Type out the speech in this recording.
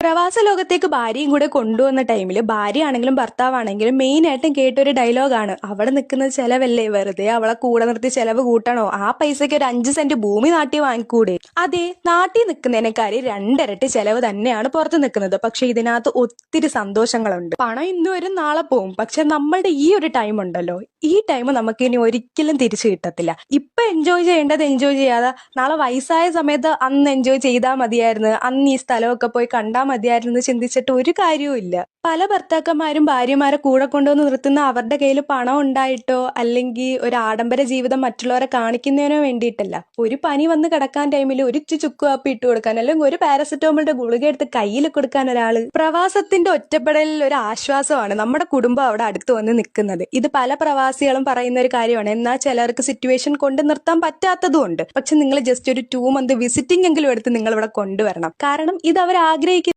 പ്രവാസ ലോകത്തേക്ക് ഭാര്യയും കൂടെ കൊണ്ടുവന്ന ടൈമിൽ ഭാര്യയാണെങ്കിലും ഭർത്താവാണെങ്കിലും മെയിനായിട്ടും കേട്ടൊരു ഡയലോഗാണ്, അവിടെ നിൽക്കുന്നത് ചെലവല്ലേ, വെറുതെ അവളെ കൂടെ നിർത്തി ചെലവ് കൂട്ടണോ, ആ പൈസയ്ക്ക് ഒരു 5 സെന്റ് ഭൂമി നാട്ടി വാങ്ങിക്കൂടെ. അതെ, നാട്ടിൽ നിൽക്കുന്നതിനേക്കാര് 2 ഇരട്ടി ചെലവ് തന്നെയാണ് പുറത്ത് നിൽക്കുന്നത്. പക്ഷെ ഇതിനകത്ത് ഒത്തിരി സന്തോഷങ്ങളുണ്ട്. പണം ഇന്ന് വരും നാളെ പോവും, പക്ഷെ നമ്മളുടെ ഈ ഒരു ടൈം ഉണ്ടല്ലോ, ഈ ടൈം നമുക്ക് ഇനി ഒരിക്കലും തിരിച്ചു കിട്ടത്തില്ല. ഇപ്പൊ എൻജോയ് ചെയ്യേണ്ടത് എൻജോയ് ചെയ്യാതെ നാളെ വയസ്സായ സമയത്ത് അന്ന് എൻജോയ് ചെയ്താൽ മതിയായിരുന്നു, അന്ന് ഈ സ്ഥലമൊക്കെ പോയി കണ്ടാൽ മതിയായിരുന്നു എന്ന് ചിന്തിച്ചിട്ട് ഒരു കാര്യവും ഇല്ല. പല ഭർത്താക്കന്മാരും ഭാര്യമാരെ കൂടെ കൊണ്ടുവന്ന് നിർത്തുന്ന അവരുടെ കയ്യിൽ പണം ഉണ്ടായിട്ടോ അല്ലെങ്കിൽ ഒരു ആഡംബര ജീവിതം മറ്റുള്ളവരെ കാണിക്കുന്നതിനോ വേണ്ടിയിട്ടല്ല. ഒരു പനി വന്ന് കിടക്കാൻ ടൈമിൽ ഒരു ചുക്ക് കാപ്പി ഇട്ട് കൊടുക്കാൻ അല്ലെങ്കിൽ ഒരു പാരസെറ്റമോളിന്റെ ഗുളിക എടുത്ത് കയ്യിൽ കൊടുക്കാൻ ഒരാള്. പ്രവാസത്തിന്റെ ഒറ്റപ്പെടലിൽ ഒരു ആശ്വാസമാണ് നമ്മുടെ കുടുംബം അവിടെ അടുത്ത് വന്ന് നിൽക്കുന്നത്. ഇത് പല പ്രവാസികളും പറയുന്ന ഒരു കാര്യമാണ്. എന്നാൽ ചിലർക്ക് സിറ്റുവേഷൻ കൊണ്ട് നിർത്താൻ പറ്റാത്തതും ഉണ്ട്. പക്ഷെ നിങ്ങൾ ജസ്റ്റ് ഒരു 2 മന്ത് വിസിറ്റിംഗ് എങ്കിലും എടുത്ത് നിങ്ങൾ ഇവിടെ കൊണ്ടുവരണം. കാരണം ഇത് അവർ ആഗ്രഹിക്കുന്ന